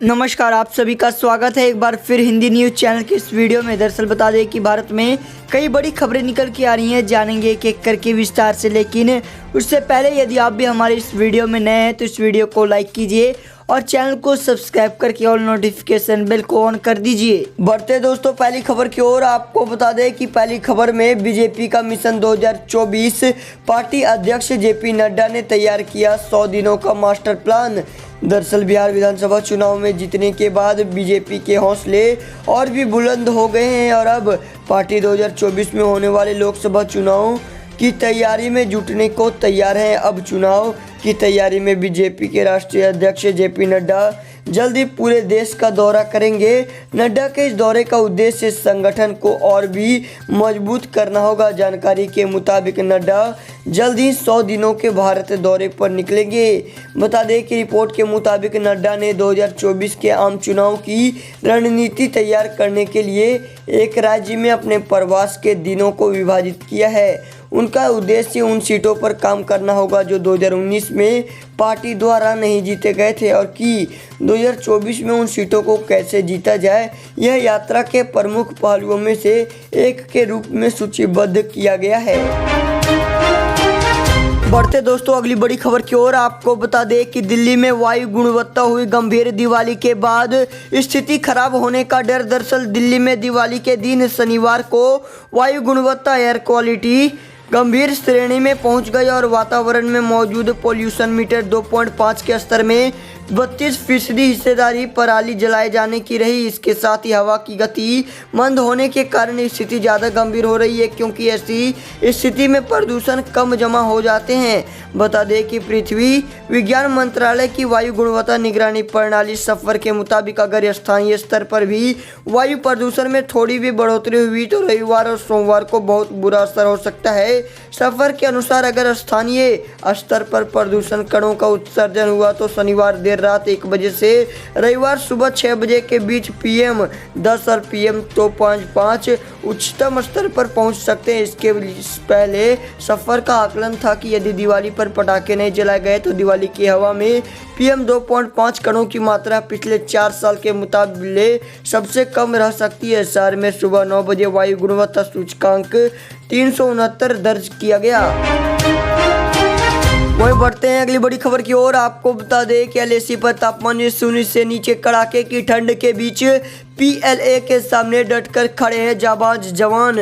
नमस्कार, आप सभी का स्वागत है एक बार फिर हिंदी न्यूज़ चैनल के इस वीडियो में। दरअसल बता दें कि भारत में कई बड़ी खबरें निकल के आ रही हैं, जानेंगे एक एक करके विस्तार से। लेकिन उससे पहले यदि आप भी हमारे इस वीडियो में नए हैं तो इस वीडियो को लाइक कीजिए और चैनल को सब्सक्राइब करके ऑल नोटिफिकेशन बेल को ऑन कर दीजिए। बढ़ते दोस्तों पहली खबर की ओर। आपको बता दें कि पहली खबर में बीजेपी का मिशन 2024, पार्टी अध्यक्ष जेपी नड्डा ने तैयार किया 100 दिनों का मास्टर प्लान। दरअसल बिहार विधानसभा चुनाव में जीतने के बाद बीजेपी के हौसले और भी बुलंद हो गए हैं और अब पार्टी 2024 में होने वाले लोकसभा चुनाव की तैयारी में जुटने को तैयार है। अब चुनाव की तैयारी में बीजेपी के राष्ट्रीय अध्यक्ष जेपी नड्डा जल्द ही पूरे देश का दौरा करेंगे। नड्डा के इस दौरे का उद्देश्य संगठन को और भी मजबूत करना होगा। जानकारी के मुताबिक नड्डा जल्द ही 100 दिनों के भारत दौरे पर निकलेंगे। बता दें कि रिपोर्ट के मुताबिक नड्डा ने 2024 के आम चुनाव की रणनीति तैयार करने के लिए एक राज्य में अपने प्रवास के दिनों को विभाजित किया है। उनका उद्देश्य उन सीटों पर काम करना होगा जो 2019 में पार्टी द्वारा नहीं जीते गए थे और कि 2024 में उन सीटों को कैसे जीता जाए, यह यात्रा के प्रमुख पहलुओं में से एक के रूप में सूचीबद्ध किया गया है। बढ़ते दोस्तों अगली बड़ी खबर की ओर। आपको बता दें कि दिल्ली में वायु गुणवत्ता हुई गंभीर। दिवाली के बाद स्थिति खराब होने का डर। दरअसल दिल्ली में दिवाली के दिन शनिवार को वायु गुणवत्ता एयर क्वालिटी गंभीर श्रेणी में पहुंच गई और वातावरण में मौजूद पोल्यूशन मीटर 2.5 के स्तर में 32% हिस्सेदारी पराली जलाए जाने की रही। इसके साथ ही हवा की गति मंद होने के कारण स्थिति ज़्यादा गंभीर हो रही है, क्योंकि ऐसी स्थिति में प्रदूषण कम जमा हो जाते हैं। बता दें कि पृथ्वी विज्ञान मंत्रालय की वायु गुणवत्ता निगरानी प्रणाली सफर के मुताबिक अगर स्थानीय स्तर पर भी वायु प्रदूषण में थोड़ी भी बढ़ोतरी हुई तो रविवार और सोमवार को बहुत बुरा असर हो सकता है। सफर के अनुसार अगर स्थानीय स्तर पर प्रदूषण कणों का उत्सर्जन हुआ तो शनिवार देर रात 1 बजे से रविवार सुबह 6 बजे के बीच PM 10 और PM 2.5 उच्चतम स्तर पर पहुंच सकते हैं। इसके पहले सफर का आकलन था कि यदि दिवाली पर पटाखे नहीं जलाए गए तो दिवाली की हवा में PM 2.5 कणों की मात्रा पिछले 4 साल के मुकाबले सबसे कम रह सकती है। शहर में सुबह 9 बजे वायु गुणवत्ता सूचकांक 369 दर्ज किया गया। वही बढ़ते हैं अगली बड़ी खबर की ओर। आपको बता दें कि LAC पर तापमान 0 से नीचे कड़ाके की ठंड के बीच PLA के सामने डटकर खड़े हैं जाबाज जवान।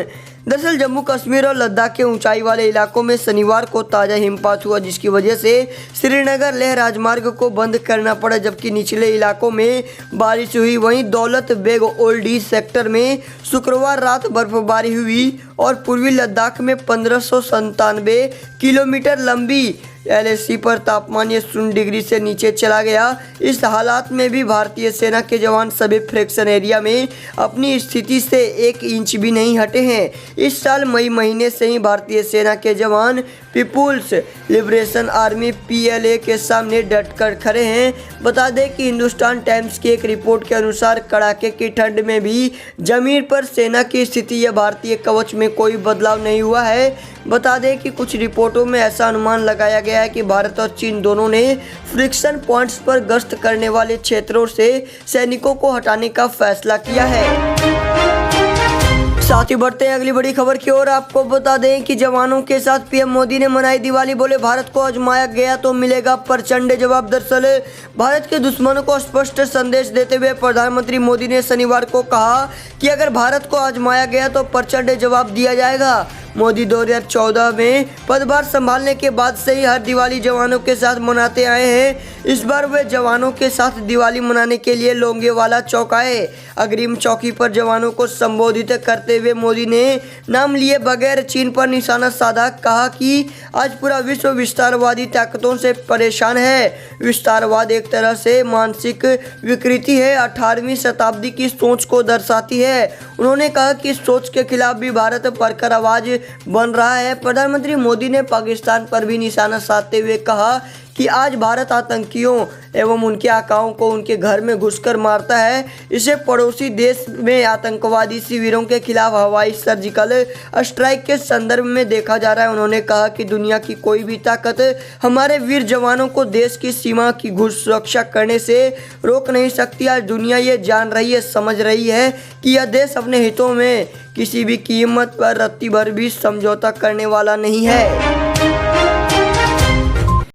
दरअसल जम्मू कश्मीर और लद्दाख के ऊंचाई वाले इलाकों में शनिवार को ताज़ा हिमपात हुआ, जिसकी वजह से श्रीनगर लेह राजमार्ग को बंद करना पड़ा, जबकि निचले इलाकों में बारिश हुई। वहीं दौलत बेग ओल्डी सेक्टर में शुक्रवार रात बर्फबारी हुई और पूर्वी लद्दाख में 1597 किलोमीटर लंबी LAC पर तापमान 0 डिग्री से नीचे चला गया। इस हालात में भी भारतीय सेना के जवान सभी फ्रैक्शन एरिया में अपनी स्थिति से 1 इंच भी नहीं हटे हैं। इस साल मई महीने से ही भारतीय सेना के जवान पीपुल्स लिबरेशन आर्मी PLA के सामने डटकर खड़े हैं। बता दें कि हिंदुस्तान टाइम्स की एक रिपोर्ट के अनुसार कड़ाके की ठंड में भी जमीन पर सेना की स्थिति या भारतीय कवच में कोई बदलाव नहीं हुआ है। बता दें कि कुछ रिपोर्टों में ऐसा अनुमान लगाया गया है कि भारत और चीन दोनों ने फ्रिक्शन पॉइंट्स पर गश्त करने वाले क्षेत्रों से सैनिकों को हटाने का फैसला किया है। साथ ही बढ़ते हैं अगली बड़ी खबर की ओर। आपको बता दें कि जवानों के साथ PM मोदी ने मनाई दिवाली। बोले भारत को आजमाया गया तो मिलेगा प्रचंड जवाब। दरअसल भारत के दुश्मनों को स्पष्ट संदेश देते हुए प्रधानमंत्री मोदी ने शनिवार को कहा कि अगर भारत को आजमाया गया तो प्रचंड जवाब दिया जाएगा। मोदी 2014 में पदभार संभालने के बाद से ही हर दिवाली जवानों के साथ मनाते आए हैं। इस बार वे जवानों के साथ दिवाली मनाने के लिए लोंगेवाला चौक आए। अग्रिम चौकी पर जवानों को संबोधित करते हुए मोदी ने नाम लिए बगैर चीन पर निशाना साधा। कहा कि आज पूरा विश्व विस्तारवादी ताकतों से परेशान है। विस्तारवाद एक तरह से मानसिक विकृति है, 18वीं शताब्दी की सोच को दर्शाती है। उन्होंने कहा कि इस सोच के खिलाफ भी भारत परखर आवाज बन रहा है। प्रधानमंत्री मोदी ने पाकिस्तान पर भी निशाना साधते हुए कहा कि आज भारत आतंकियों एवं उनके आकाओं को उनके घर में घुसकर मारता है, इसे पड़ोसी देश में आतंकवादी शिविरों के खिलाफ हवाई सर्जिकल स्ट्राइक के संदर्भ में देखा जा रहा है। उन्होंने कहा कि दुनिया की कोई भी ताकत हमारे वीर जवानों को देश की सीमा की सुरक्षा करने से रोक नहीं सकती। आज दुनिया ये जान रही है, समझ रही है कि यह देश अपने हितों में किसी भी कीमत पर रत्ती भर भी समझौता करने वाला नहीं है।